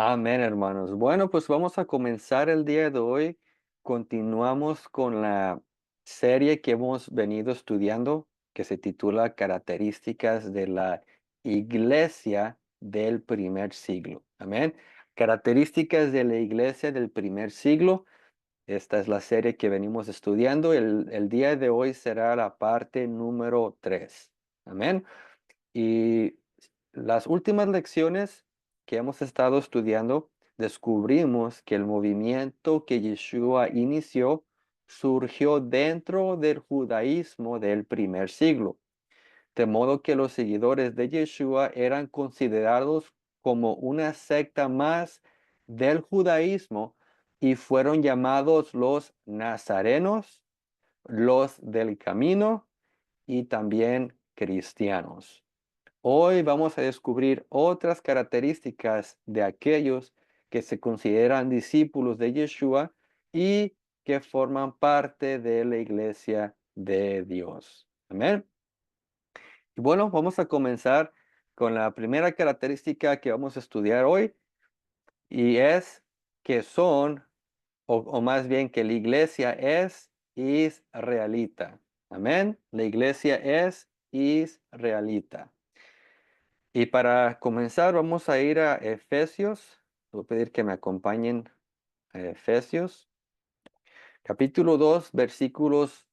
Amén, hermanos. Bueno, pues vamos a comenzar el día de hoy. Continuamos con la serie que hemos venido estudiando, que se titula Características de la Iglesia del primer siglo. Amén. Características de la Iglesia del primer siglo. Esta es la serie que venimos estudiando. El día de hoy será la parte número 3. Amén. Y las últimas lecciones que hemos estado estudiando, descubrimos que el movimiento que Yeshua inició surgió dentro del judaísmo del primer siglo, de modo que los seguidores de Yeshua eran considerados como una secta más del judaísmo y fueron llamados los nazarenos, los del camino y también cristianos. Hoy vamos a descubrir otras características de aquellos que se consideran discípulos de Yeshua y que forman parte de la iglesia de Dios. Amén. Y bueno, vamos a comenzar con la primera característica que vamos a estudiar hoy y es que son, o más bien que la iglesia es israelita. Amén. La iglesia es israelita. Y para comenzar, vamos a ir a Efesios. Voy a pedir que me acompañen a Efesios, capítulo 2, versículos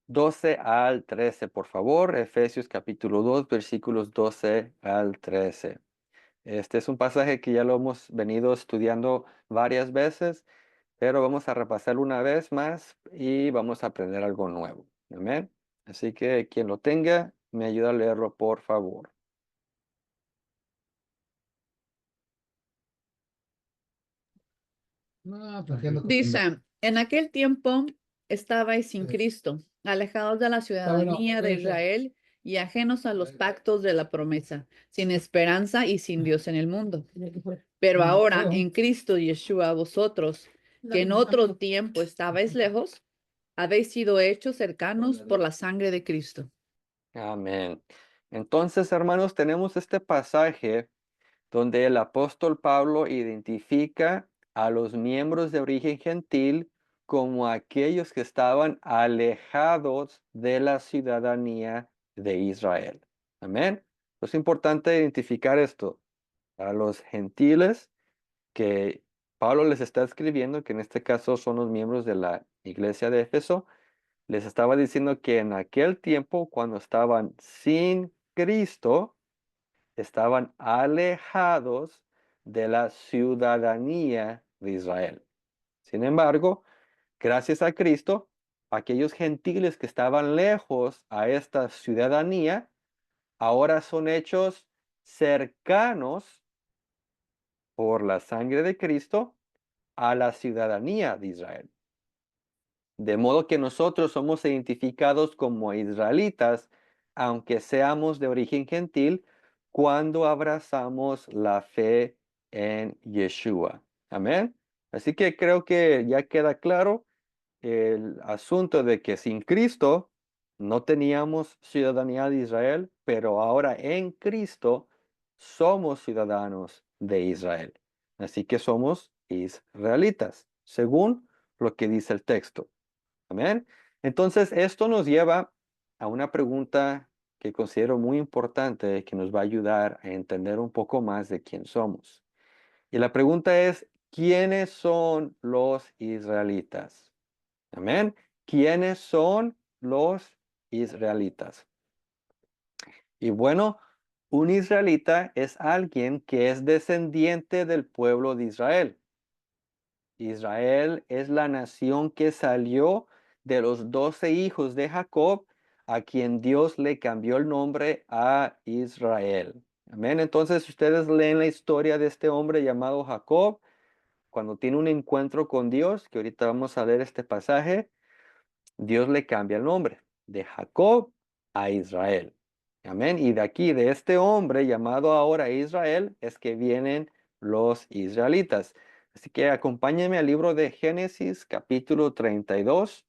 12 al 13, por favor. Efesios capítulo 2, versículos 12 al 13. Este es un pasaje que ya lo hemos venido estudiando varias veces, pero vamos a repasarlo una vez más y vamos a aprender algo nuevo. Amén. Así que quien lo tenga, me ayuda a leerlo, por favor. No, pues ando comiendo. Dice, en aquel tiempo estabais sin Cristo, alejados de la Está bueno, ciudadanía de cuídense. Israel y ajenos a los pactos de la promesa, sin esperanza y sin Dios en el mundo. Pero ahora, en Cristo Yeshua, vosotros, que en otro tiempo estabais lejos, habéis sido hechos cercanos por la sangre de Cristo. Amén. Entonces, hermanos, tenemos este pasaje donde el apóstol Pablo identifica a los miembros de origen gentil como aquellos que estaban alejados de la ciudadanía de Israel. Amén. Es importante identificar esto. A los gentiles que Pablo les está escribiendo, que en este caso son los miembros de la iglesia de Éfeso, les estaba diciendo que en aquel tiempo, cuando estaban sin Cristo, estaban alejados de la ciudadanía de Israel. Sin embargo, gracias a Cristo, aquellos gentiles que estaban lejos a esta ciudadanía, ahora son hechos cercanos por la sangre de Cristo a la ciudadanía de Israel. De modo que nosotros somos identificados como israelitas, aunque seamos de origen gentil, cuando abrazamos la fe en Yeshua. Amén. Así que creo que ya queda claro el asunto de que sin Cristo no teníamos ciudadanía de Israel, pero ahora en Cristo somos ciudadanos de Israel. Así que somos israelitas, según lo que dice el texto. Amén. Entonces, esto nos lleva a una pregunta que considero muy importante, que nos va a ayudar a entender un poco más de quién somos. Y la pregunta es, ¿quiénes son los israelitas? Amén. ¿Quiénes son los israelitas? Y bueno, un israelita es alguien que es descendiente del pueblo de Israel. Israel es la nación que salió de los 12 hijos de Jacob, a quien Dios le cambió el nombre a Israel. Amén. Entonces, ustedes leen la historia de este hombre llamado Jacob, cuando tiene un encuentro con Dios, que ahorita vamos a leer este pasaje, Dios le cambia el nombre de Jacob a Israel. Amén. Y de aquí, de este hombre llamado ahora Israel, es que vienen los israelitas. Así que acompáñenme al libro de Génesis, capítulo 32,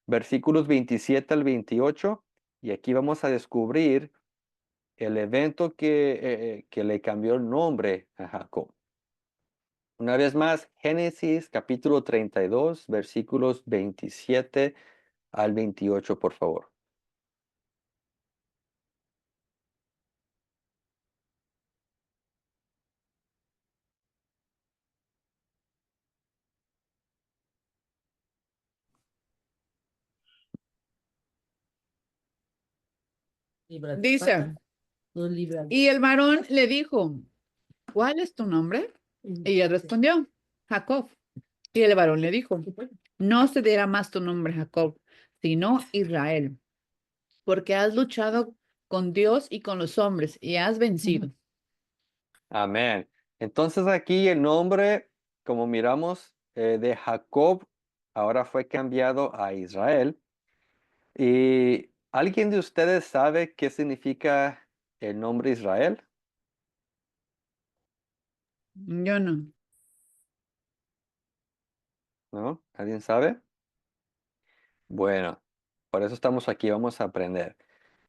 versículos 27 al 28. Y aquí vamos a descubrir el evento que le cambió el nombre a Jacob. Una vez más, Génesis capítulo 32, versículos 27 al 28, por favor. Dice, y el varón le dijo, ¿cuál es tu nombre? Y él respondió, Jacob. Y el varón le dijo, no se dirá más tu nombre Jacob, sino Israel, porque has luchado con Dios y con los hombres y has vencido. Amén. Entonces aquí el nombre, como miramos, de Jacob, ahora fue cambiado a Israel. ¿Y alguien de ustedes sabe qué significa el nombre Israel? Yo no. ¿No? ¿Alguien sabe? Bueno, por eso estamos aquí, vamos a aprender.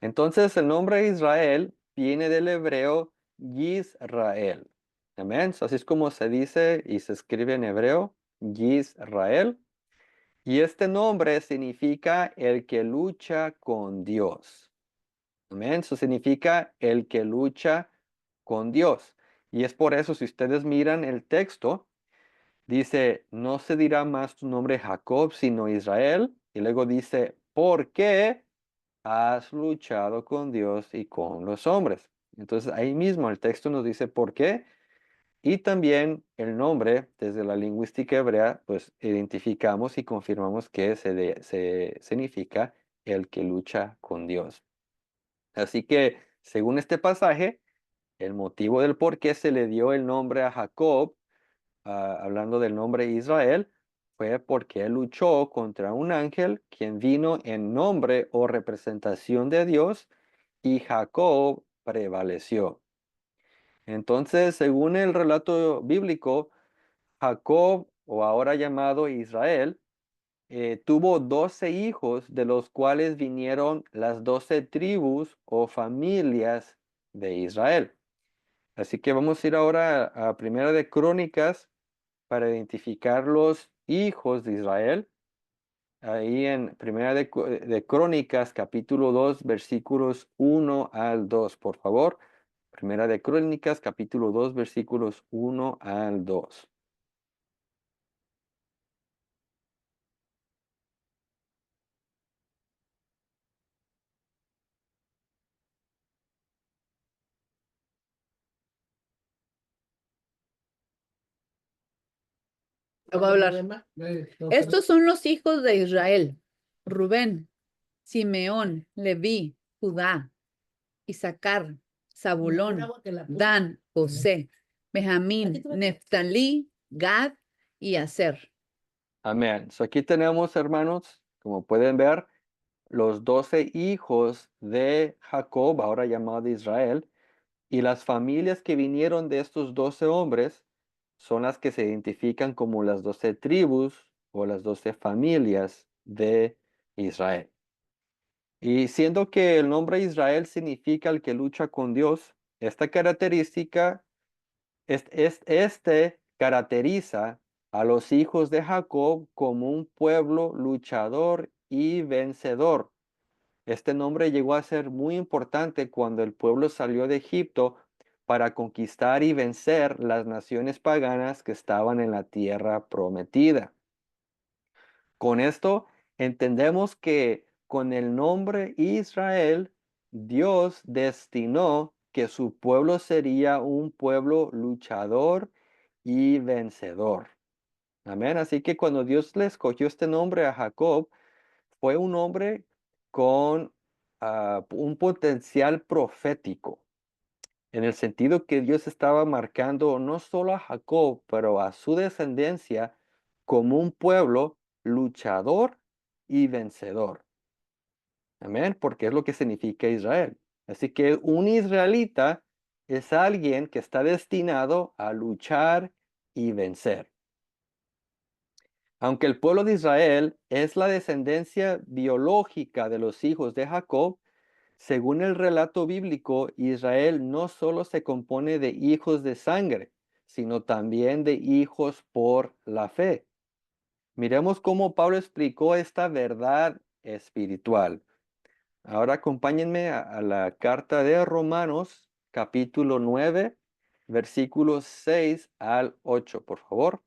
Entonces, el nombre Israel viene del hebreo Yisrael. Amén. So, así es como se dice y se escribe en hebreo, Yisrael. Y este nombre significa el que lucha con Dios. Amén. Eso significa el que lucha con Dios. Y es por eso, si ustedes miran el texto, dice, no se dirá más tu nombre Jacob, sino Israel. Y luego dice, ¿por qué has luchado con Dios y con los hombres? Entonces ahí mismo el texto nos dice por qué. Y también el nombre, desde la lingüística hebrea, pues identificamos y confirmamos que se significa el que lucha con Dios. Así que, según este pasaje, el motivo del por qué se le dio el nombre a Jacob, hablando del nombre Israel, fue porque él luchó contra un ángel quien vino en nombre o representación de Dios y Jacob prevaleció. Entonces, según el relato bíblico, Jacob, o ahora llamado Israel, tuvo 12 hijos, de los cuales vinieron las 12 tribus o familias de Israel. Así que vamos a ir ahora a Primera de Crónicas para identificar los hijos de Israel. Ahí en Primera de Crónicas, capítulo 2, versículos 1 al 2, por favor. Primera de Crónicas, capítulo 2, versículos 1 al 2. Te voy a hablar. Estos son los hijos de Israel: Rubén, Simeón, Leví, Judá, Isaacar, Zabulón, Dan, José, Benjamín, Neftalí, Gad y Aser. Amén. So aquí tenemos, hermanos, como pueden ver, los 12 hijos de Jacob, ahora llamado Israel, y las familias que vinieron de estos 12 hombres son las que se identifican como las 12 tribus o las 12 familias de Israel. Y siendo que el nombre Israel significa el que lucha con Dios, esta característica, este caracteriza a los hijos de Jacob como un pueblo luchador y vencedor. Este nombre llegó a ser muy importante cuando el pueblo salió de Egipto para conquistar y vencer las naciones paganas que estaban en la tierra prometida. Con esto entendemos que con el nombre Israel, Dios destinó que su pueblo sería un pueblo luchador y vencedor. Amén. Así que cuando Dios le escogió este nombre a Jacob, fue un hombre con un potencial profético, en el sentido que Dios estaba marcando no solo a Jacob, pero a su descendencia como un pueblo luchador y vencedor. Amén, porque es lo que significa Israel. Así que un israelita es alguien que está destinado a luchar y vencer. Aunque el pueblo de Israel es la descendencia biológica de los hijos de Jacob, según el relato bíblico, Israel no solo se compone de hijos de sangre, sino también de hijos por la fe. Miremos cómo Pablo explicó esta verdad espiritual. Ahora acompáñenme a la carta de Romanos, capítulo 9, versículos 6 al 8, por favor.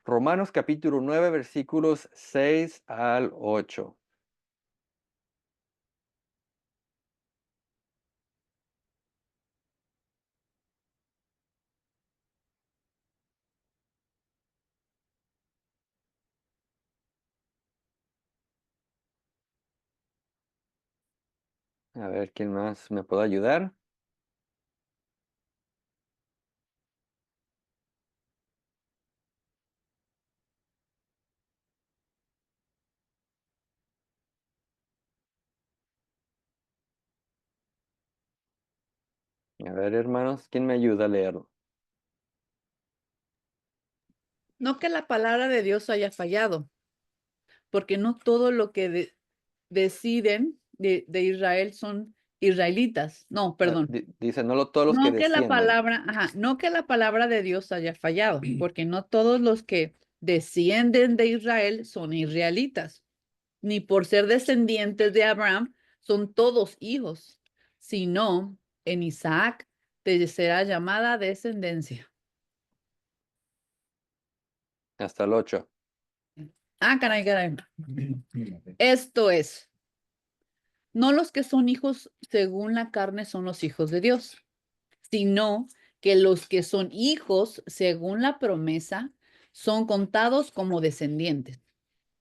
Romanos capítulo 9, versículos 6 al 8. A ver, ¿quién más me puede ayudar? A ver, hermanos, ¿quién me ayuda a leerlo? No que la palabra de Dios haya fallado, porque no todo lo que deciden de Israel son israelitas. No, perdón. Dice, no todos los que descienden. No que la palabra de Dios haya fallado, porque no todos los que descienden de Israel son israelitas, ni por ser descendientes de Abraham son todos hijos, sino en Isaac te será llamada descendencia. Hasta el 8. Ah, caray, caray. Esto es, no los que son hijos según la carne son los hijos de Dios, sino que los que son hijos según la promesa son contados como descendientes.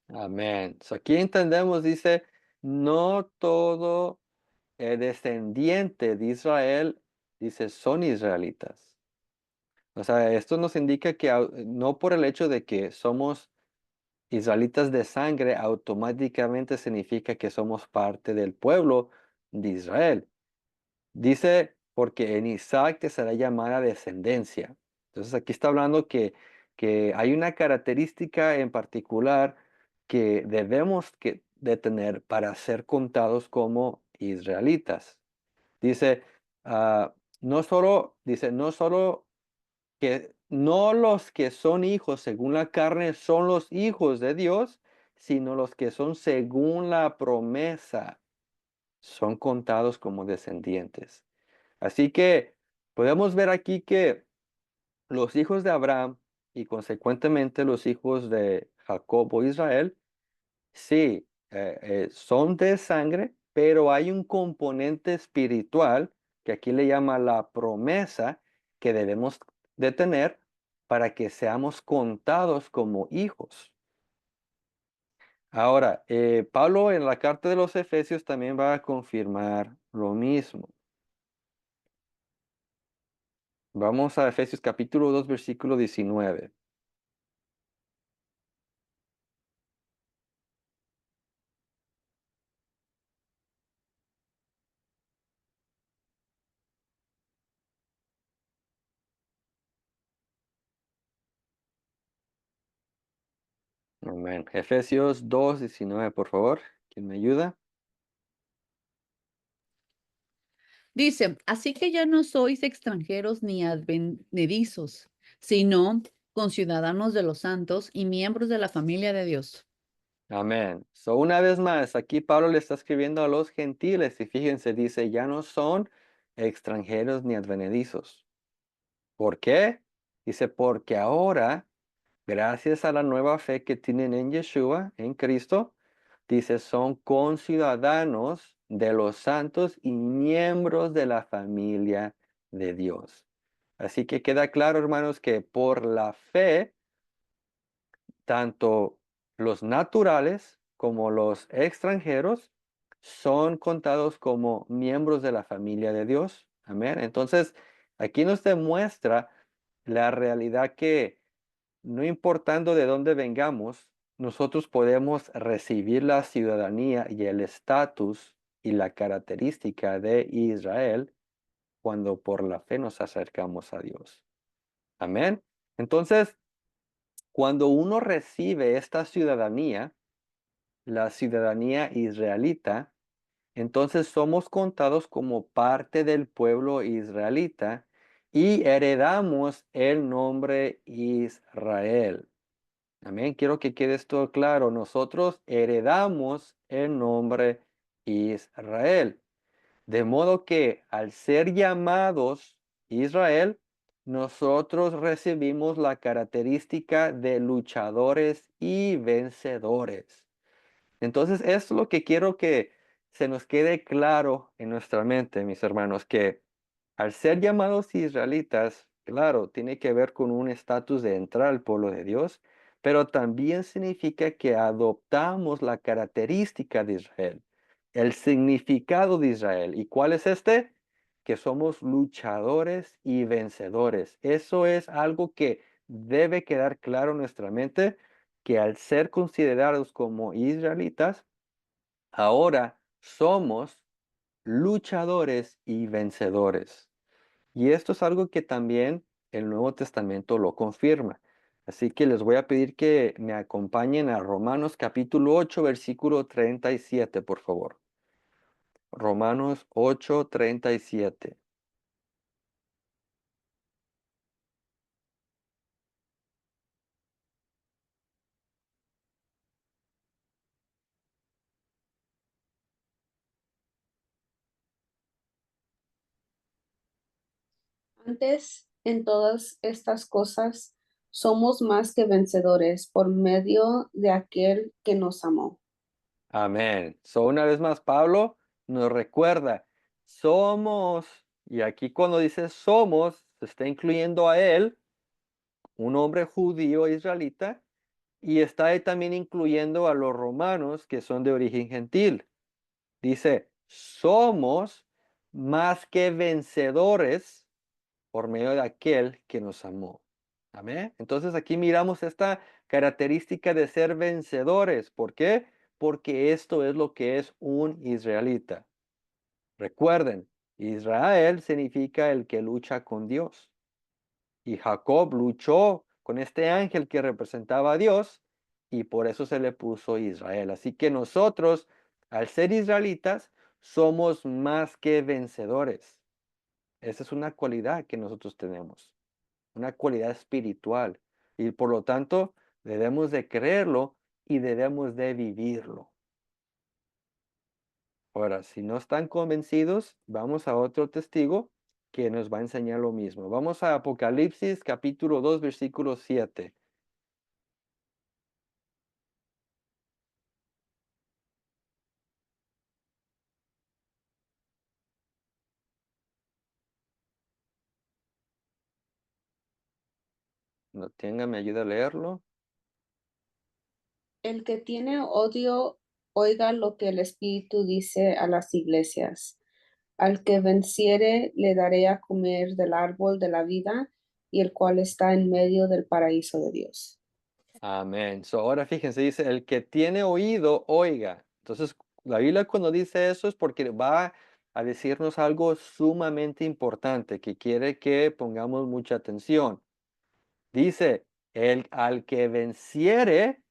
Amén. So, aquí entendemos, dice, no todo descendiente de Israel, dice, son israelitas. O sea, esto nos indica que no por el hecho de que somos israelitas de sangre, automáticamente significa que somos parte del pueblo de Israel. Dice, porque en Isaac te será llamada descendencia. Entonces aquí está hablando que hay una característica en particular que debemos de tener para ser contados como israelitas. Dice, no solo que no los que son hijos según la carne son los hijos de Dios, sino los que son según la promesa son contados como descendientes. Así que podemos ver aquí que los hijos de Abraham y consecuentemente los hijos de Jacob o Israel, sí, son de sangre, pero hay un componente espiritual que aquí le llama la promesa que debemos de tener para que seamos contados como hijos. Ahora, Pablo en la carta de los Efesios también va a confirmar lo mismo. Vamos a Efesios capítulo 2, versículo 19. Amén. Efesios 2, 19, por favor. ¿Quién me ayuda? Dice, así que ya no sois extranjeros ni advenedizos, sino conciudadanos de los santos y miembros de la familia de Dios. Amén. So, una vez más, aquí Pablo le está escribiendo a los gentiles y fíjense, dice, ya no son extranjeros ni advenedizos. ¿Por qué? Dice, porque ahora, gracias a la nueva fe que tienen en Yeshua, en Cristo, dice, son conciudadanos de los santos y miembros de la familia de Dios. Así que queda claro, hermanos, que por la fe, tanto los naturales como los extranjeros son contados como miembros de la familia de Dios. Amén. Entonces, aquí nos demuestra la realidad que no importando de dónde vengamos, nosotros podemos recibir la ciudadanía y el estatus y la característica de Israel cuando por la fe nos acercamos a Dios. Amén. Entonces, cuando uno recibe esta ciudadanía, la ciudadanía israelita, entonces somos contados como parte del pueblo israelita y heredamos el nombre Israel. Amén. Quiero que quede esto claro. Nosotros heredamos el nombre Israel. De modo que al ser llamados Israel, nosotros recibimos la característica de luchadores y vencedores. Entonces, es lo que quiero que se nos quede claro en nuestra mente, mis hermanos, que al ser llamados israelitas, claro, tiene que ver con un estatus de entrar al pueblo de Dios, pero también significa que adoptamos la característica de Israel, el significado de Israel. ¿Y cuál es este? Que somos luchadores y vencedores. Eso es algo que debe quedar claro en nuestra mente, que al ser considerados como israelitas, ahora somos luchadores y vencedores. Y esto es algo que también el Nuevo Testamento lo confirma. Así que les voy a pedir que me acompañen a Romanos capítulo 8, versículo 37, por favor. Romanos 8, 37. Antes, en todas estas cosas, somos más que vencedores por medio de aquel que nos amó. Amén. So, una vez más, Pablo nos recuerda, somos, y aquí cuando dice somos, se está incluyendo a él, un hombre judío israelita, y está ahí también incluyendo a los romanos que son de origen gentil. Dice, somos más que vencedores por medio de aquel que nos amó. Amén. Entonces aquí miramos esta característica de ser vencedores. ¿Por qué? Porque esto es lo que es un israelita. Recuerden, Israel significa el que lucha con Dios. Y Jacob luchó con este ángel que representaba a Dios y por eso se le puso Israel. Así que nosotros, al ser israelitas, somos más que vencedores. Esa es una cualidad que nosotros tenemos, una cualidad espiritual. Y por lo tanto, debemos de creerlo y debemos de vivirlo. Ahora, si no están convencidos, vamos a otro testigo que nos va a enseñar lo mismo. Vamos a Apocalipsis capítulo 2 versículo 7. No tenga, me ayuda a leerlo. El que tiene odio, oiga lo que el Espíritu dice a las iglesias. Al que venciere, le daré a comer del árbol de la vida, y el cual está en medio del paraíso de Dios. Amén. So, ahora fíjense, dice, el que tiene oído, oiga. Entonces, la Biblia cuando dice eso es porque va a decirnos algo sumamente importante que quiere que pongamos mucha atención. Dice, al que venciere,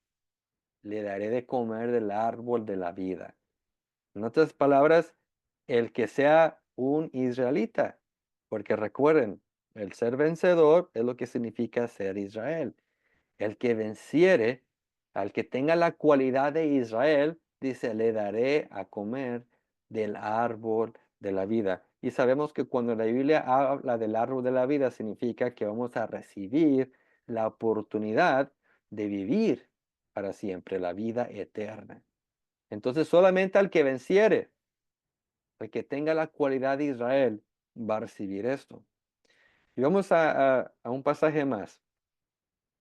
le daré de comer del árbol de la vida. En otras palabras, el que sea un israelita. Porque recuerden, el ser vencedor es lo que significa ser Israel. El que venciere, al que tenga la cualidad de Israel, dice, le daré a comer del árbol de la vida. Y sabemos que cuando la Biblia habla del árbol de la vida, significa que vamos a recibir la oportunidad de vivir para siempre, la vida eterna. Entonces, solamente al que venciere, el que tenga la cualidad de Israel, va a recibir esto. Y vamos a un pasaje más.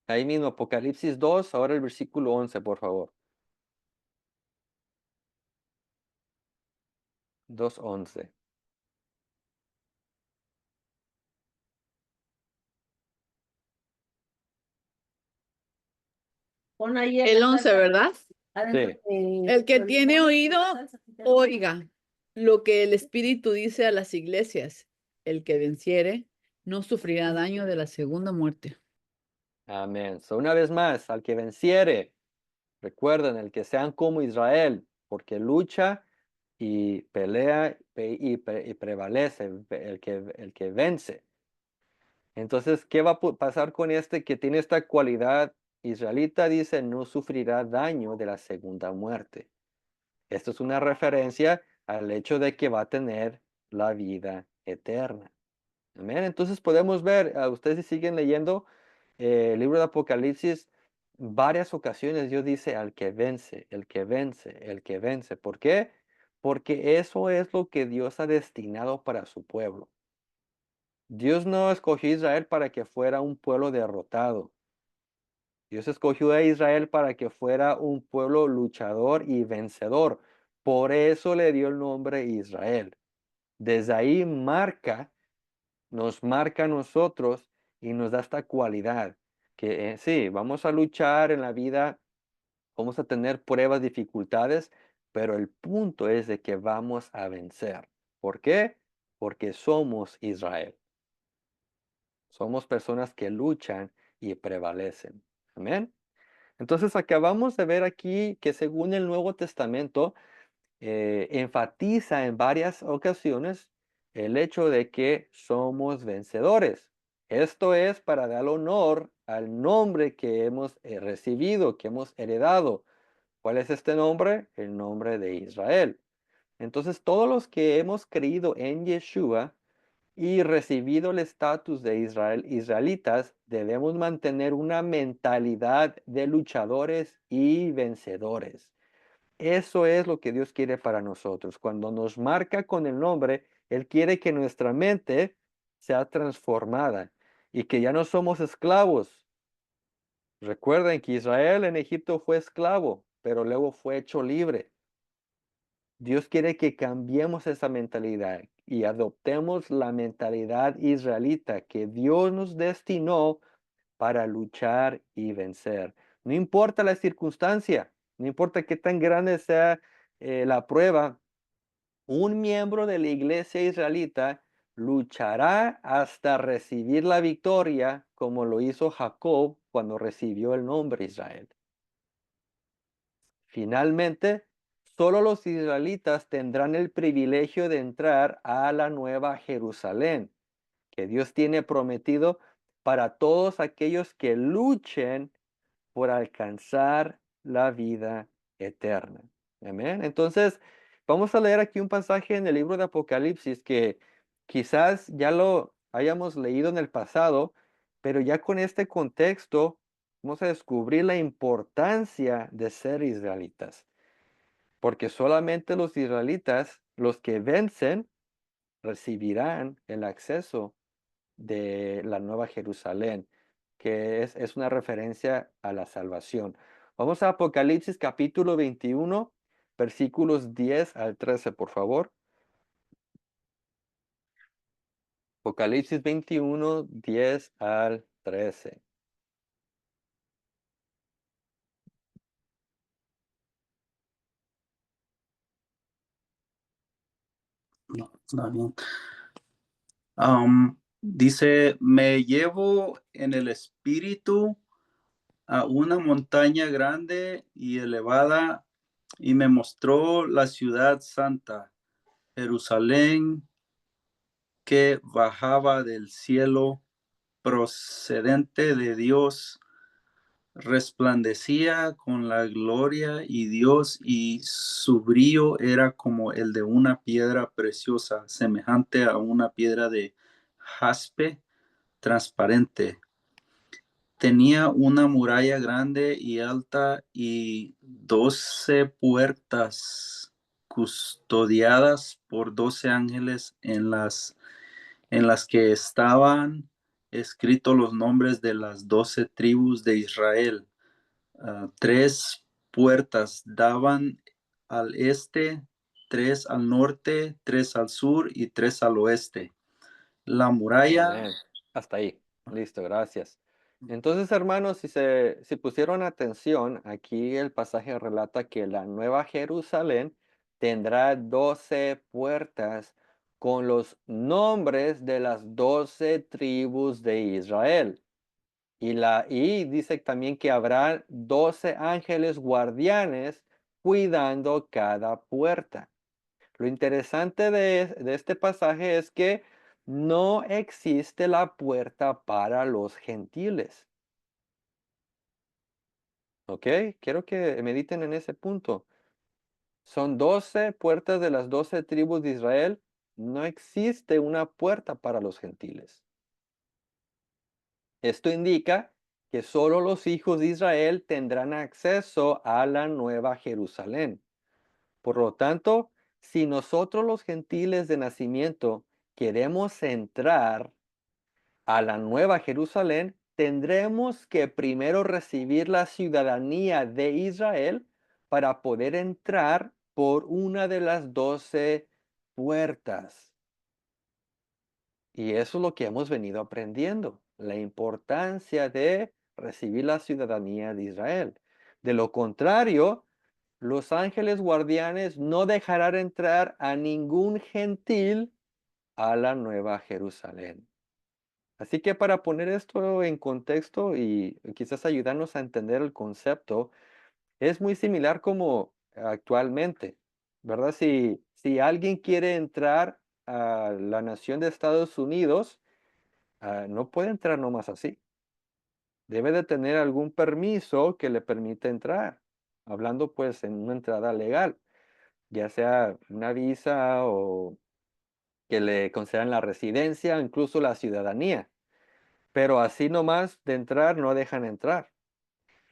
Ahí mismo, Apocalipsis 2, ahora el versículo 11, por favor. 2:11. El 11, ¿verdad? Sí. El que tiene oído, oiga lo que el Espíritu dice a las iglesias. El que venciere no sufrirá daño de la segunda muerte. Amén. So, una vez más, al que venciere, recuerden, el que sean como Israel, porque lucha y pelea y prevalece, el que vence. Entonces, ¿qué va a pasar con este que tiene esta cualidad israelita? Dice, no sufrirá daño de la segunda muerte. Esto es una referencia al hecho de que va a tener la vida eterna. Amén. Entonces podemos ver, ustedes si siguen leyendo el libro de Apocalipsis, varias ocasiones Dios dice al que vence, el que vence, el que vence. ¿Por qué? Porque eso es lo que Dios ha destinado para su pueblo. Dios no escogió a Israel para que fuera un pueblo derrotado. Dios escogió a Israel para que fuera un pueblo luchador y vencedor. Por eso le dio el nombre Israel. Desde ahí nos marca a nosotros y nos da esta cualidad que sí, vamos a luchar en la vida, vamos a tener pruebas, dificultades, pero el punto es de que vamos a vencer. ¿Por qué? Porque somos Israel. Somos personas que luchan y prevalecen. Amén. Entonces acabamos de ver aquí que según el Nuevo Testamento, enfatiza en varias ocasiones el hecho de que somos vencedores. Esto es para dar honor al nombre que hemos recibido, que hemos heredado. ¿Cuál es este nombre? El nombre de Israel. Entonces, todos los que hemos creído en Yeshua y recibido el estatus de israelitas, debemos mantener una mentalidad de luchadores y vencedores. Eso es lo que Dios quiere para nosotros. Cuando nos marca con el nombre, Él quiere que nuestra mente sea transformada y que ya no somos esclavos. Recuerden que Israel en Egipto fue esclavo, pero luego fue hecho libre. Dios quiere que cambiemos esa mentalidad y adoptemos la mentalidad israelita que Dios nos destinó para luchar y vencer. No importa la circunstancia, no importa qué tan grande sea la prueba, un miembro de la iglesia israelita luchará hasta recibir la victoria, como lo hizo Jacob cuando recibió el nombre Israel. Finalmente, solo los israelitas tendrán el privilegio de entrar a la nueva Jerusalén, que Dios tiene prometido para todos aquellos que luchen por alcanzar la vida eterna. Amén. Entonces, vamos a leer aquí un pasaje en el libro de Apocalipsis que quizás ya lo hayamos leído en el pasado, pero ya con este contexto vamos a descubrir la importancia de ser israelitas, porque solamente los israelitas, los que vencen, recibirán el acceso de la Nueva Jerusalén, que es una referencia a la salvación. Vamos a Apocalipsis capítulo 21, versículos 10 al 13, por favor. Apocalipsis 21, 10 al 13. No, está bien. Dice, me llevo en el espíritu a una montaña grande y elevada y me mostró la ciudad santa, Jerusalén, que bajaba del cielo procedente de Dios, resplandecía con la gloria y Dios, y su brillo era como el de una piedra preciosa, semejante a una piedra de jaspe transparente. Tenía una muralla grande y alta y 12 puertas custodiadas por 12 ángeles en las que estaban escritos los nombres de las 12 tribus de Israel. 3 puertas daban al este, 3 al norte, 3 al sur y 3 al oeste. La muralla. Amén. Hasta ahí. Listo, gracias. Entonces, hermanos, si pusieron atención, aquí el pasaje relata que la Nueva Jerusalén tendrá 12 puertas con los nombres de las 12 tribus de Israel. Y dice también que habrá 12 ángeles guardianes cuidando cada puerta. Lo interesante de este pasaje es que no existe la puerta para los gentiles. ¿Ok? Quiero que mediten en ese punto. Son 12 puertas de las 12 tribus de Israel. No existe una puerta para los gentiles. Esto indica que solo los hijos de Israel tendrán acceso a la nueva Jerusalén. Por lo tanto, si nosotros los gentiles de nacimiento queremos entrar a la nueva Jerusalén, tendremos que primero recibir la ciudadanía de Israel para poder entrar por una de las 12 puertas. Y eso es lo que hemos venido aprendiendo, la importancia de recibir la ciudadanía de Israel. De lo contrario, los ángeles guardianes no dejarán entrar a ningún gentil a la nueva Jerusalén. Así que para poner esto en contexto y quizás ayudarnos a entender el concepto, es muy similar como actualmente, ¿verdad? Si alguien quiere entrar a la nación de Estados Unidos, no puede entrar nomás así. Debe de tener algún permiso que le permita entrar, hablando pues en una entrada legal, ya sea una visa o que le concedan la residencia o incluso la ciudadanía. Pero así nomás de entrar no dejan entrar.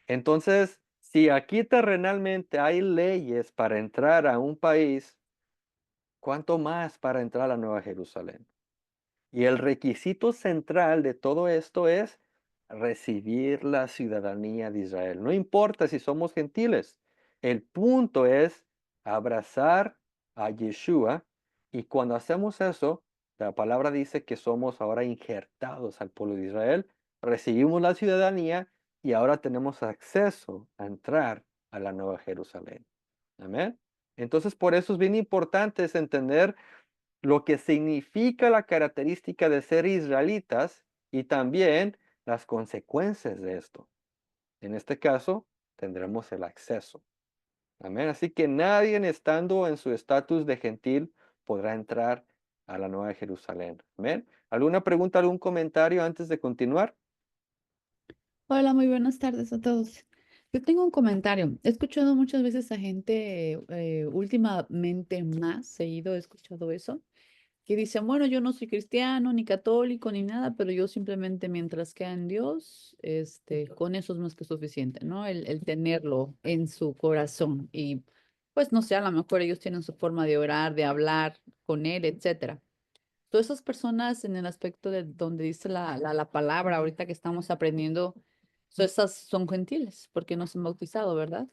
Entonces, si aquí terrenalmente hay leyes para entrar a un país, ¿cuánto más para entrar a la Nueva Jerusalén? Y el requisito central de todo esto es recibir la ciudadanía de Israel. No importa si somos gentiles. El punto es abrazar a Yeshua. Y cuando hacemos eso, la palabra dice que somos ahora injertados al pueblo de Israel. Recibimos la ciudadanía y ahora tenemos acceso a entrar a la Nueva Jerusalén. Amén. Entonces, por eso es bien importante entender lo que significa la característica de ser israelitas y también las consecuencias de esto. En este caso, tendremos el acceso. Amén. Así que nadie estando en su estatus de gentil podrá entrar a la Nueva Jerusalén. Amén. ¿Alguna pregunta, algún comentario antes de continuar? Hola, muy buenas tardes a todos. Yo tengo un comentario. He escuchado muchas veces a gente, últimamente más seguido he escuchado eso, que dicen, bueno, yo no soy cristiano, ni católico, ni nada, pero yo simplemente mientras queda en Dios, con eso es más que suficiente, ¿no? El tenerlo en su corazón. Y pues no sé, a lo mejor ellos tienen su forma de orar, de hablar con Él, etcétera. Todas esas personas en el aspecto de donde dice la palabra, ahorita que estamos aprendiendo, esas son gentiles, porque no se han bautizado, ¿verdad?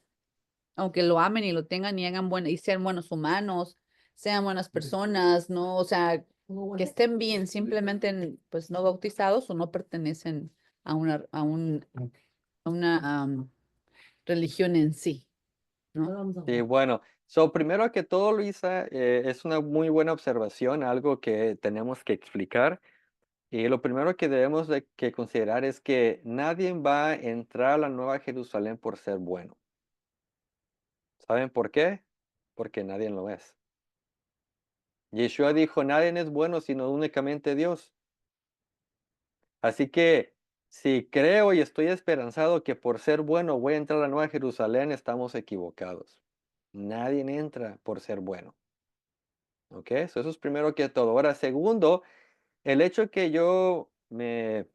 Aunque lo amen y lo tengan y hagan y sean buenos humanos, sean buenas personas, no, o sea, que estén bien, simplemente pues no bautizados o no pertenecen a una religión en sí, ¿no? Sí, bueno, primero que todo, Luisa, es una muy buena observación, algo que tenemos que explicar. Y lo primero que debemos de que considerar es que nadie va a entrar a la Nueva Jerusalén por ser bueno. ¿Saben por qué? Porque nadie lo es. Yeshua dijo, nadie es bueno sino únicamente Dios. Así que si creo y estoy esperanzado que por ser bueno voy a entrar a la Nueva Jerusalén, estamos equivocados. Nadie entra por ser bueno. ¿Ok? Eso es primero que todo. Ahora, segundo, el hecho que yo me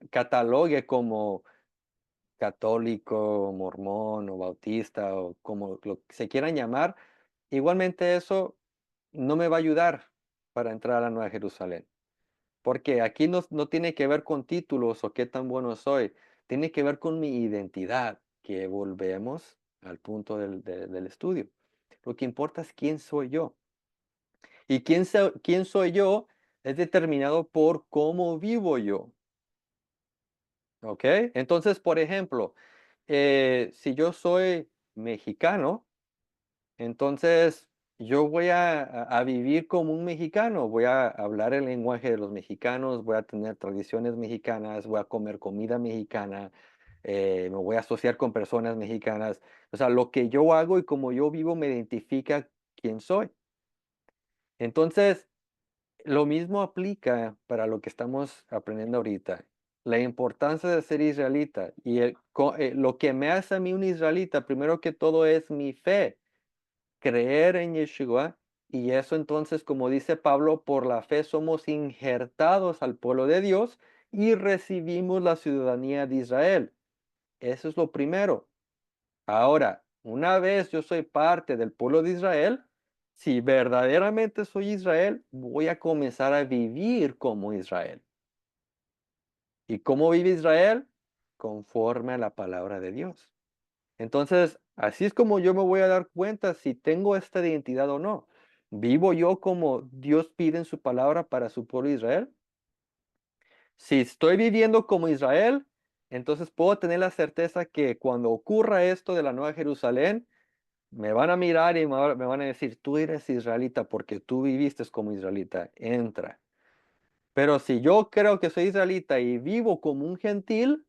catalogue como católico, mormón o bautista o como lo que se quieran llamar, igualmente eso no me va a ayudar para entrar a la Nueva Jerusalén. Porque aquí no tiene que ver con títulos o qué tan bueno soy, tiene que ver con mi identidad, que volvemos al punto del estudio. Lo que importa es quién soy yo. Y quién soy yo es determinado por cómo vivo yo. ¿Ok? Entonces, por ejemplo, si yo soy mexicano, entonces yo voy a vivir como un mexicano, voy a hablar el lenguaje de los mexicanos, voy a tener tradiciones mexicanas, voy a comer comida mexicana, me voy a asociar con personas mexicanas. O sea, lo que yo hago y como yo vivo me identifica quién soy. Entonces, Lo mismo aplica para lo que estamos aprendiendo ahorita. La importancia de ser israelita y lo que me hace a mí un israelita, primero que todo, es mi fe, creer en Yeshua. Y eso entonces, como dice Pablo, por la fe somos injertados al pueblo de Dios y recibimos la ciudadanía de Israel. Eso es lo primero. Ahora, una vez yo soy parte del pueblo de Israel, si verdaderamente soy Israel, voy a comenzar a vivir como Israel. ¿Y cómo vive Israel? Conforme a la palabra de Dios. Entonces, así es como yo me voy a dar cuenta si tengo esta identidad o no. ¿Vivo yo como Dios pide en su palabra para su pueblo Israel? Si estoy viviendo como Israel, entonces puedo tener la certeza que cuando ocurra esto de la Nueva Jerusalén, me van a mirar y me van a decir, tú eres israelita porque tú viviste como israelita, entra. Pero si yo creo que soy israelita y vivo como un gentil,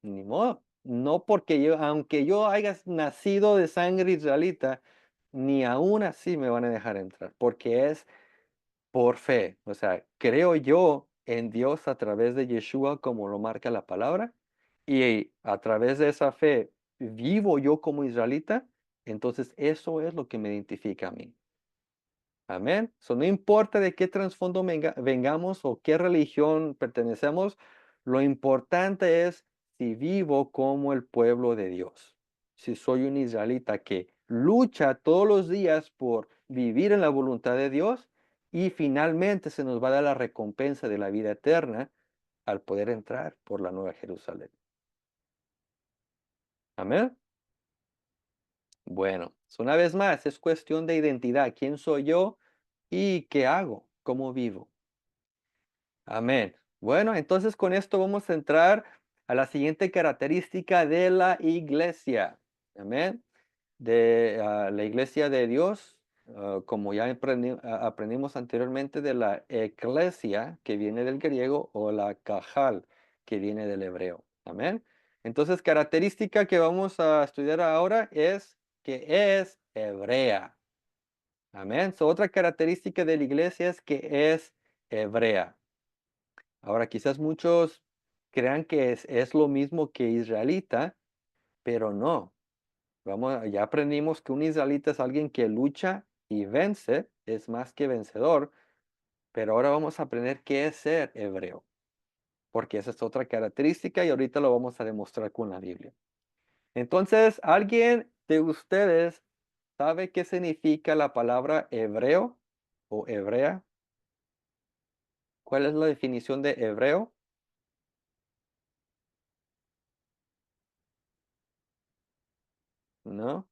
ni modo. No porque yo, aunque yo haya nacido de sangre israelita, ni aún así me van a dejar entrar, porque es por fe. O sea, creo yo en Dios a través de Yeshua, como lo marca la palabra, y a través de esa fe vivo yo como israelita, entonces eso es lo que me identifica a mí. Amén. So, no importa de qué trasfondo vengamos o qué religión pertenecemos, lo importante es si vivo como el pueblo de Dios. Si soy un israelita que lucha todos los días por vivir en la voluntad de Dios y finalmente se nos va a dar la recompensa de la vida eterna al poder entrar por la Nueva Jerusalén. Amén. Bueno, una vez más, es cuestión de identidad. ¿Quién soy yo y qué hago? ¿Cómo vivo? Amén. Bueno, entonces con esto vamos a entrar a la siguiente característica de la iglesia. Amén. De la iglesia de Dios, como ya aprendimos anteriormente de la eclesia, que viene del griego, o la cajal, que viene del hebreo. Amén. Entonces, característica que vamos a estudiar ahora es que es hebrea. Amén. Otra característica de la iglesia es que es hebrea. Ahora, quizás muchos crean que es lo mismo que israelita, pero no. Ya aprendimos que un israelita es alguien que lucha y vence, es más que vencedor, pero ahora vamos a aprender qué es ser hebreo, porque esa es otra característica y ahorita lo vamos a demostrar con la Biblia. Entonces, ¿alguien de ustedes sabe qué significa la palabra hebreo o hebrea? ¿Cuál es la definición de hebreo? ¿No?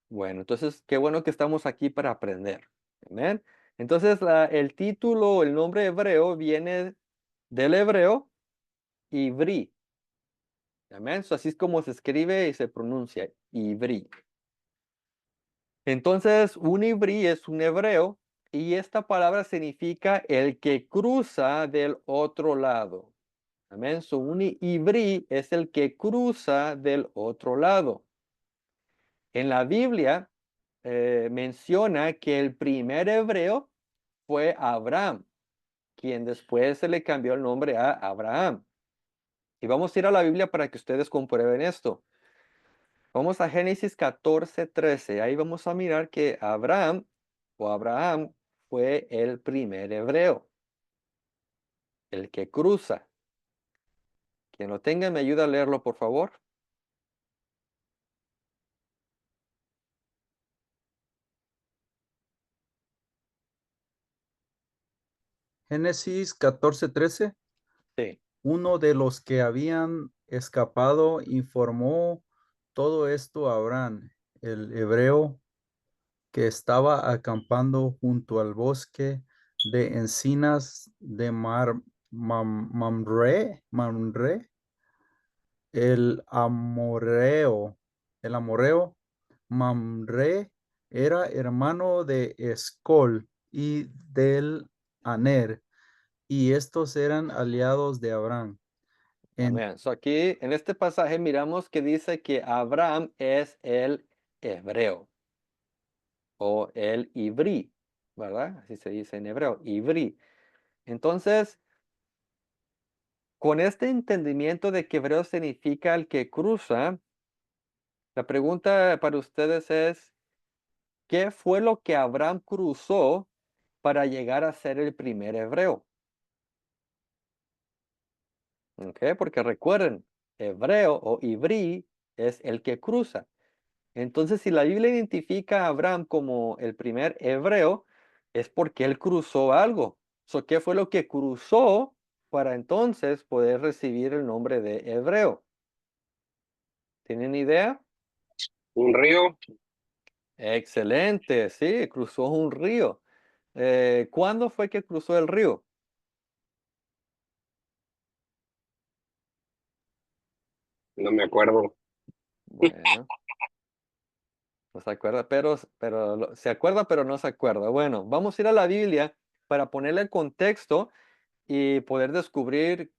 Bueno, entonces qué bueno que estamos aquí para aprender. Amén. Entonces el título, el nombre hebreo viene del hebreo Ivri. Amén. Así es como se escribe y se pronuncia Ivri. Entonces un Ivri es un hebreo y esta palabra significa el que cruza del otro lado. Amén. Un Ivri es el que cruza del otro lado. En la Biblia menciona que el primer hebreo fue Abraham, quien después se le cambió el nombre a Abraham. Y vamos a ir a la Biblia para que ustedes comprueben esto. Vamos a Génesis 14:13. Ahí vamos a mirar que Abraham fue el primer hebreo, el que cruza. Quien lo tenga me ayuda a leerlo, por favor. Génesis 14:13. Sí, Uno de los que habían escapado informó todo esto a Abraham, el hebreo, que estaba acampando junto al bosque de encinas de Mamre, el amorreo. Mamre era hermano de Escol y del Aner, y estos eran aliados de Abraham. amén. Aquí en este pasaje miramos que dice que Abraham es el hebreo o el Ibrí. ¿verdad? Así se dice en hebreo, Ivri. Entonces, con este entendimiento de que hebreo significa el que cruza, la pregunta para ustedes es, ¿qué fue lo que Abraham cruzó para llegar a ser el primer hebreo? ¿Ok? Porque recuerden, hebreo o ivrí es el que cruza. Entonces, si la Biblia identifica a Abraham como el primer hebreo, es porque él cruzó algo. ¿Qué fue lo que cruzó para entonces poder recibir el nombre de hebreo? ¿Tienen idea? Un río, Excelente, sí, cruzó un río. ¿Cuándo fue que cruzó el río? no me acuerdo. Bueno, no se acuerda, pero se acuerda, pero no se acuerda. Bueno, vamos a ir a la Biblia para ponerle el contexto y poder descubrir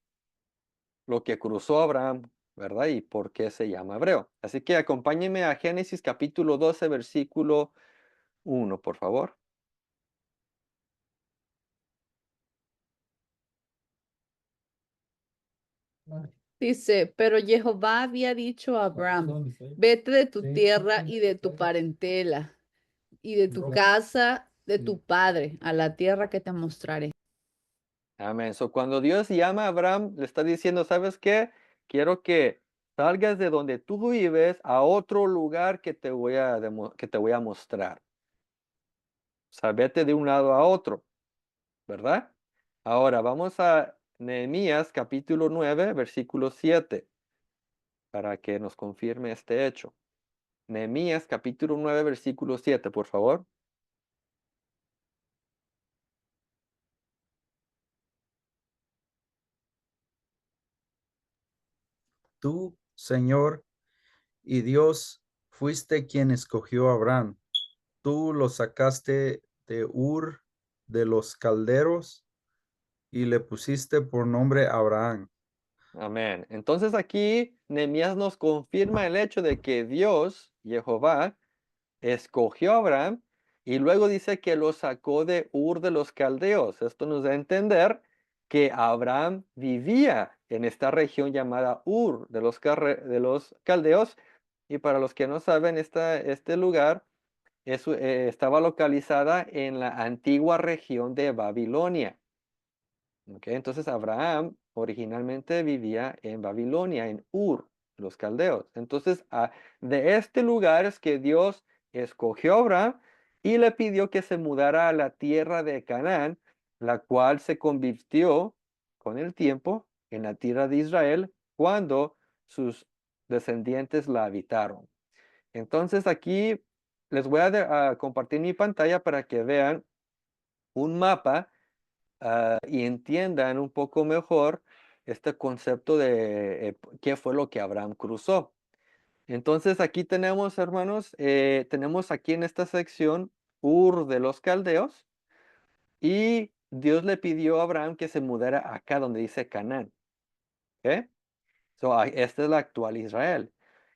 lo que cruzó Abraham, ¿verdad? Y por qué se llama hebreo. Así que acompáñenme a Génesis capítulo 12, versículo 1, por favor. Dice, pero Jehová había dicho a Abraham, vete de tu tierra y de tu parentela y de tu casa, de tu padre, a la tierra que te mostraré. Amén. Cuando Dios llama a Abraham, le está diciendo, ¿sabes qué? Quiero que salgas de donde tú vives a otro lugar que te voy a mostrar. O sea, vete de un lado a otro, ¿verdad? Ahora vamos a Nehemías capítulo 9, versículo 7, para que nos confirme este hecho. Nehemías capítulo 9, versículo 7, por favor. Tú, Señor y Dios, fuiste quien escogió a Abraham. Tú lo sacaste de Ur de los calderos y le pusiste por nombre Abraham. Amén. Entonces aquí Nehemías nos confirma el hecho de que Dios, Jehová, escogió a Abraham y luego dice que lo sacó de Ur de los Caldeos. Esto nos da a entender que Abraham vivía en esta región llamada Ur de los Caldeos. Y para los que no saben, este lugar estaba localizada en la antigua región de Babilonia. ¿Ok? Entonces Abraham originalmente vivía en Babilonia, en Ur, los caldeos. Entonces de este lugar es que Dios escogió a Abraham y le pidió que se mudara a la tierra de Canaán, la cual se convirtió con el tiempo en la tierra de Israel cuando sus descendientes la habitaron. Entonces aquí les voy a compartir mi pantalla para que vean un mapa y entiendan un poco mejor este concepto de qué fue lo que Abraham cruzó. Entonces aquí tenemos, hermanos, tenemos aquí en esta sección Ur de los Caldeos y Dios le pidió a Abraham que se mudara acá donde dice Canaán. ¿Ok? Esta es la actual Israel.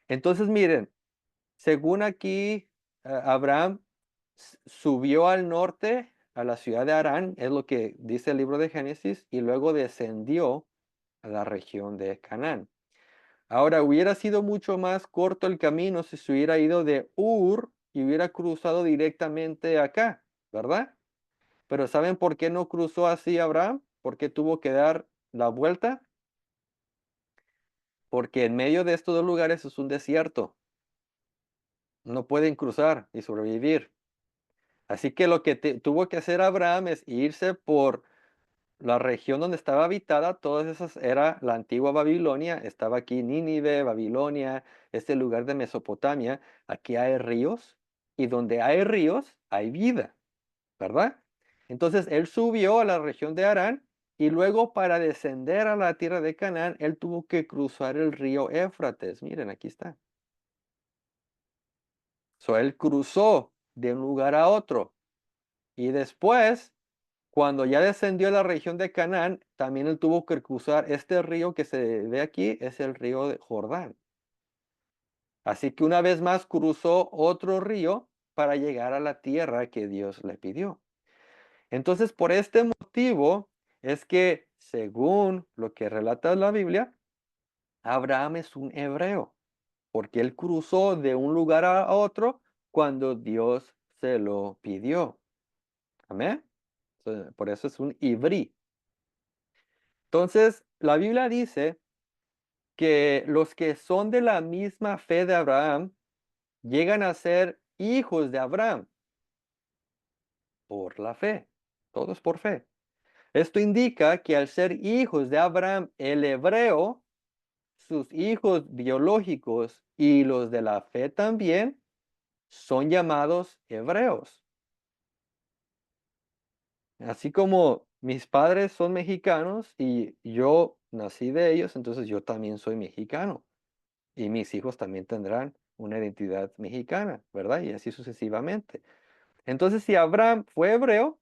Entonces miren, según aquí, Abraham subió al norte a la ciudad de Harán, es lo que dice el libro de Génesis, y luego descendió a la región de Canaán. Ahora, hubiera sido mucho más corto el camino si se hubiera ido de Ur y hubiera cruzado directamente acá, ¿verdad? Pero ¿saben por qué no cruzó así Abraham? ¿Por qué tuvo que dar la vuelta? Porque en medio de estos dos lugares es un desierto. No pueden cruzar y sobrevivir. Así que lo que tuvo que hacer Abraham es irse por la región donde estaba habitada, todas esas era la antigua Babilonia, estaba aquí Nínive, Babilonia, este lugar de Mesopotamia, aquí hay ríos y donde hay ríos hay vida, ¿verdad? Entonces él subió a la región de Harán y luego para descender a la tierra de Canaán, él tuvo que cruzar el río Éufrates, miren, aquí está. Él cruzó de un lugar a otro. Y después, cuando ya descendió a la región de Canaán, también él tuvo que cruzar este río que se ve aquí, es el río de Jordán. Así que una vez más cruzó otro río para llegar a la tierra que Dios le pidió. Entonces, por este motivo es que, según lo que relata la Biblia, Abraham es un hebreo, porque él cruzó de un lugar a otro cuando Dios se lo pidió. Amén. Por eso es un ibrí. Entonces, la Biblia dice que los que son de la misma fe de Abraham llegan a ser hijos de Abraham por la fe. Todos por fe. Esto indica que al ser hijos de Abraham el hebreo, sus hijos biológicos y los de la fe también son llamados hebreos. Así como mis padres son mexicanos y yo nací de ellos, entonces yo también soy mexicano. Y mis hijos también tendrán una identidad mexicana, ¿verdad? Y así sucesivamente. Entonces, si Abraham fue hebreo,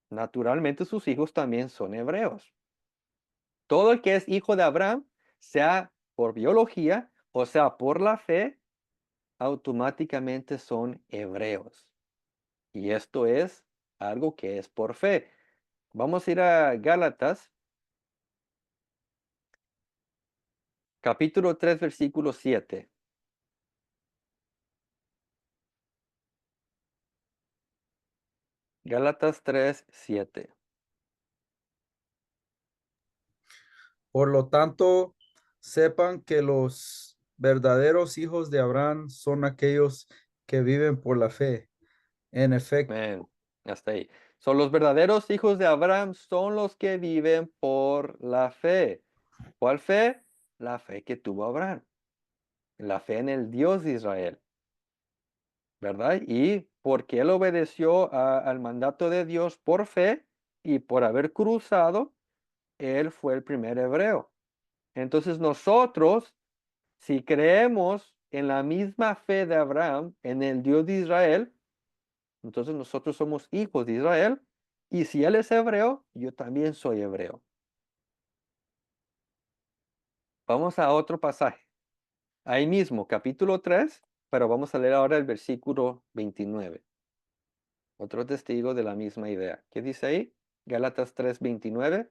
naturalmente sus hijos también son hebreos. Todo el que es hijo de Abraham, sea por biología o sea por la fe, automáticamente son hebreos. Y esto es algo que es por fe. Vamos a ir a Gálatas, capítulo 3, versículo 7. Gálatas 3, 7. Por lo tanto, sepan que los verdaderos hijos de Abraham son aquellos que viven por la fe. En efecto, Amén. Hasta ahí. Son los verdaderos hijos de Abraham, son los que viven por la fe. ¿Cuál fe? La fe que tuvo Abraham. La fe en el Dios de Israel. ¿Verdad? Y porque él obedeció al mandato de Dios por fe y por haber cruzado, él fue el primer hebreo. Entonces nosotros, si creemos en la misma fe de Abraham, en el Dios de Israel, entonces nosotros somos hijos de Israel. Y si él es hebreo, yo también soy hebreo. Vamos a otro pasaje. Ahí mismo, capítulo 3, pero vamos a leer ahora el versículo 29. Otro testigo de la misma idea. ¿Qué dice ahí? Gálatas 3:29.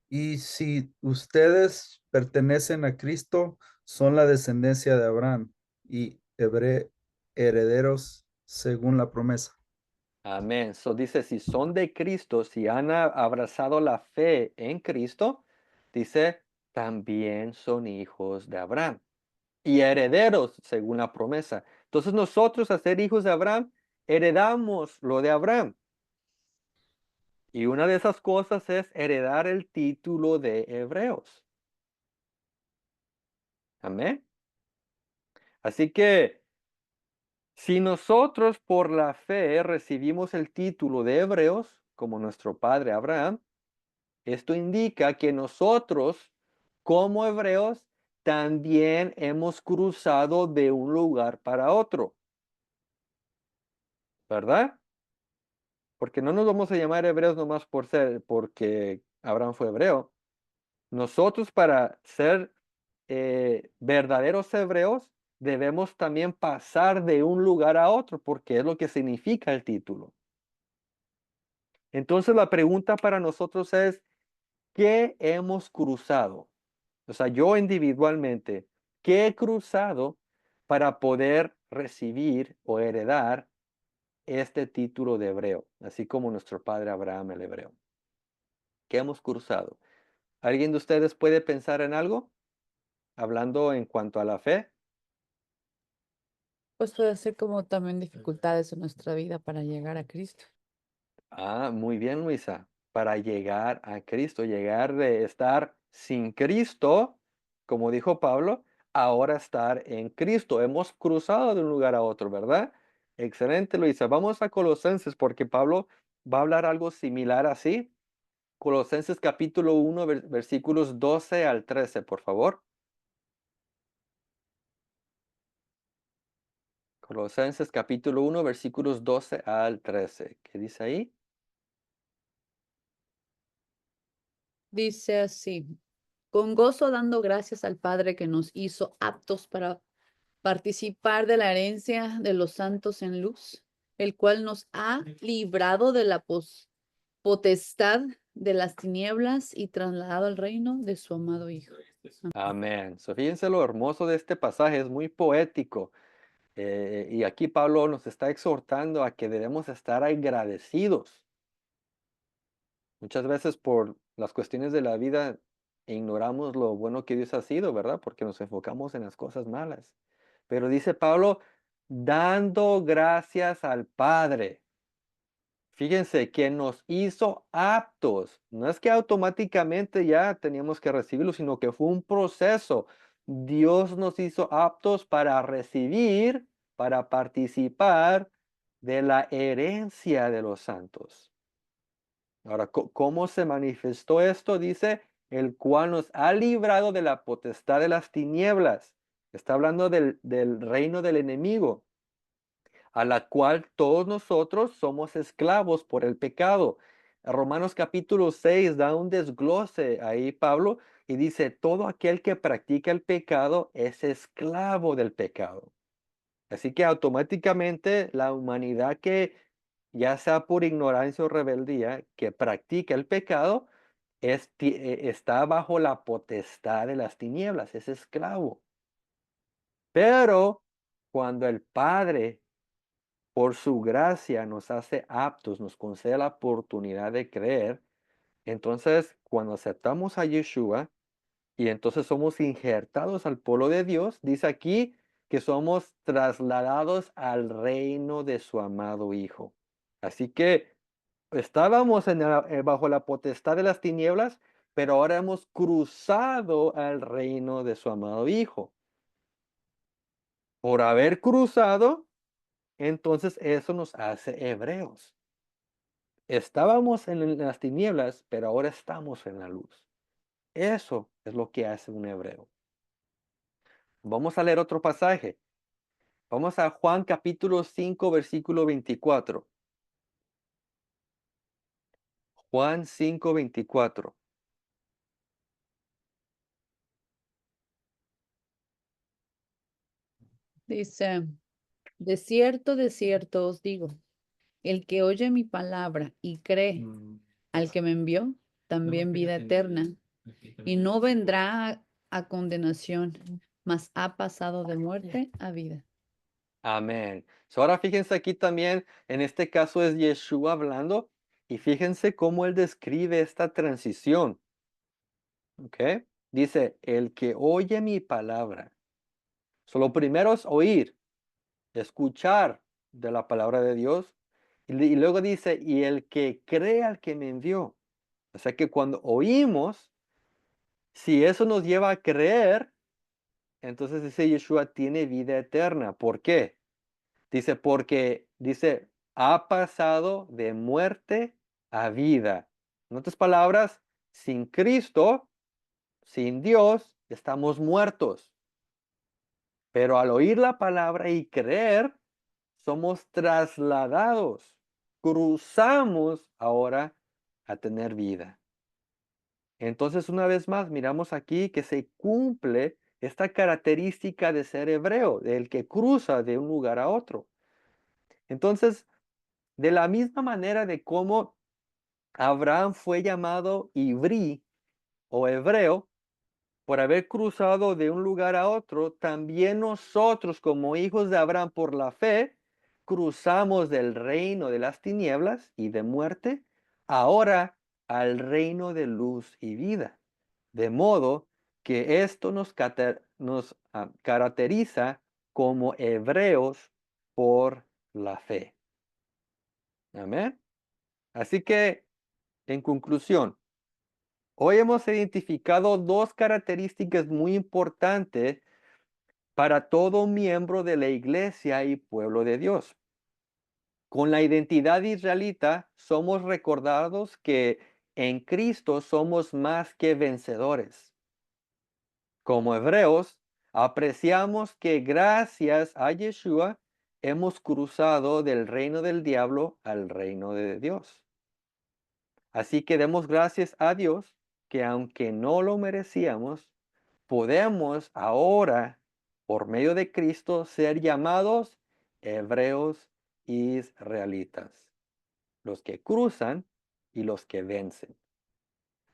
y si ustedes pertenecen a Cristo, son la descendencia de Abraham y herederos según la promesa. Amén. So dice, si son de Cristo, si han abrazado la fe en Cristo, dice, también son hijos de Abraham y herederos según la promesa. Entonces nosotros, a ser hijos de Abraham, heredamos lo de Abraham. Y una de esas cosas es heredar el título de hebreos. Amén. Así que si nosotros por la fe recibimos el título de hebreos, como nuestro padre Abraham, esto indica que nosotros, como hebreos, también hemos cruzado de un lugar para otro, ¿verdad? Porque no nos vamos a llamar hebreos nomás porque Abraham fue hebreo. Nosotros para ser verdaderos hebreos debemos también pasar de un lugar a otro, porque es lo que significa el título. Entonces la pregunta para nosotros es, ¿qué hemos cruzado? O sea, yo individualmente, ¿qué he cruzado para poder recibir o heredar este título de hebreo? Así como nuestro padre Abraham el hebreo. ¿Qué hemos cruzado? ¿Alguien de ustedes puede pensar en algo? Hablando en cuanto a la fe. Pues puede ser como también dificultades en nuestra vida para llegar a Cristo. Ah, muy bien, Luisa. Para llegar a Cristo, llegar de estar sin Cristo, como dijo Pablo, ahora estar en Cristo. Hemos cruzado de un lugar a otro, ¿verdad? Excelente, Luisa. Vamos a Colosenses porque Pablo va a hablar algo similar así. Colosenses capítulo 1, versículos 12 al 13, por favor. Colosenses capítulo 1, versículos 12 al 13. ¿Qué dice ahí? Dice así, con gozo dando gracias al Padre que nos hizo aptos para participar de la herencia de los santos en luz el cual nos ha librado de la potestad de las tinieblas y trasladado al reino de su amado Hijo. Amén. So, fíjense lo hermoso de este pasaje, es muy poético. Y aquí Pablo nos está exhortando a que debemos estar agradecidos. Muchas veces por las cuestiones de la vida ignoramos lo bueno que Dios ha sido, ¿verdad? Porque nos enfocamos en las cosas malas. Pero dice Pablo, dando gracias al Padre. Fíjense que nos hizo aptos. No es que automáticamente ya teníamos que recibirlo, sino que fue un proceso. Dios nos hizo aptos para recibir, para participar de la herencia de los santos. Ahora, ¿cómo se manifestó esto? Dice, el cual nos ha librado de la potestad de las tinieblas. Está hablando del reino del enemigo, a la cual todos nosotros somos esclavos por el pecado. Romanos capítulo 6 da un desglose ahí, Pablo, y dice, todo aquel que practica el pecado es esclavo del pecado. Así que automáticamente la humanidad que, ya sea por ignorancia o rebeldía, que practica el pecado, está bajo la potestad de las tinieblas, es esclavo. Pero cuando el Padre, por su gracia, nos hace aptos, nos concede la oportunidad de creer, entonces cuando aceptamos a Yeshua, y entonces somos injertados al pueblo de Dios. Dice aquí que somos trasladados al reino de su amado Hijo. Así que estábamos bajo la potestad de las tinieblas, pero ahora hemos cruzado al reino de su amado Hijo. Por haber cruzado, entonces eso nos hace hebreos. Estábamos en las tinieblas, pero ahora estamos en la luz. Eso es lo que hace un hebreo. Vamos a leer otro pasaje. Vamos a Juan capítulo 5, versículo 24. Juan 5, 24. Dice, de cierto os digo, el que oye mi palabra y cree al que me envió, también vida eterna, y no vendrá a condenación, mas ha pasado de muerte a vida. Amén. So, ahora fíjense aquí también, en este caso es Yeshua hablando, y fíjense cómo él describe esta transición. ¿Ok? Dice, el que oye mi palabra. So, lo primero es oír, escuchar de la palabra de Dios. Y luego dice, y el que cree al que me envió. O sea que cuando oímos, si eso nos lleva a creer, entonces ese Yeshua tiene vida eterna. ¿Por qué? Dice, porque, dice, ha pasado de muerte a vida. En otras palabras, sin Cristo, sin Dios, estamos muertos. Pero al oír la palabra y creer, somos trasladados. Cruzamos ahora a tener vida. Entonces, una vez más, miramos aquí que se cumple esta característica de ser hebreo, del que cruza de un lugar a otro. Entonces, de la misma manera de cómo Abraham fue llamado Ibrí o hebreo por haber cruzado de un lugar a otro, también nosotros como hijos de Abraham por la fe, cruzamos del reino de las tinieblas y de muerte, ahora al reino de luz y vida. De modo que esto nos caracteriza como hebreos por la fe. Amén. Así que, en conclusión, hoy hemos identificado dos características muy importantes para todo miembro de la iglesia y pueblo de Dios. Con la identidad israelita, somos recordados que en Cristo somos más que vencedores. Como hebreos, apreciamos que gracias a Yeshua hemos cruzado del reino del diablo al reino de Dios. Así que demos gracias a Dios que aunque no lo merecíamos, podemos ahora, por medio de Cristo, ser llamados hebreos israelitas, los que cruzan y los que vencen.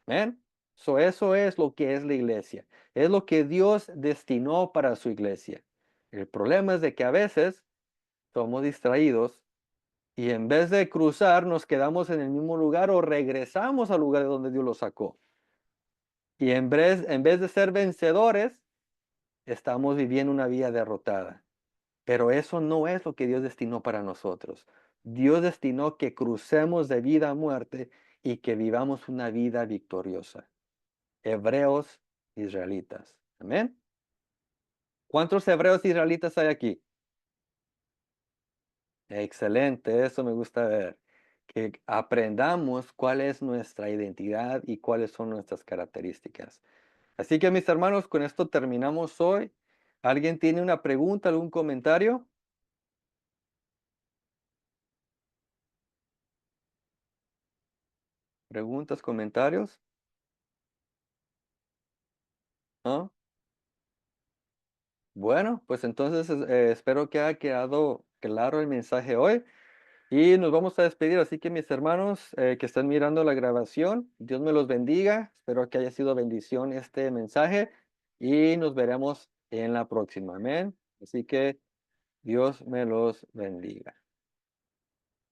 ¿Ven? Eso es lo que es la iglesia. Es lo que Dios destinó para su iglesia. El problema es de que a veces somos distraídos y en vez de cruzar nos quedamos en el mismo lugar o regresamos al lugar de donde Dios lo sacó. Y en vez de ser vencedores, estamos viviendo una vida derrotada. Pero eso no es lo que Dios destinó para nosotros. Dios destinó que crucemos de vida a muerte y que vivamos una vida victoriosa. Hebreos israelitas. Amén. ¿Cuántos hebreos israelitas hay aquí? Excelente, eso me gusta ver. Que aprendamos cuál es nuestra identidad y cuáles son nuestras características. Así que mis hermanos, con esto terminamos hoy. ¿Alguien tiene una pregunta, algún comentario? ¿Preguntas, comentarios? ¿No? Bueno, pues entonces espero que haya quedado claro el mensaje hoy y nos vamos a despedir. Así que mis hermanos que están mirando la grabación, Dios me los bendiga. Espero que haya sido bendición este mensaje y nos veremos en la próxima. Amén. Así que Dios me los bendiga.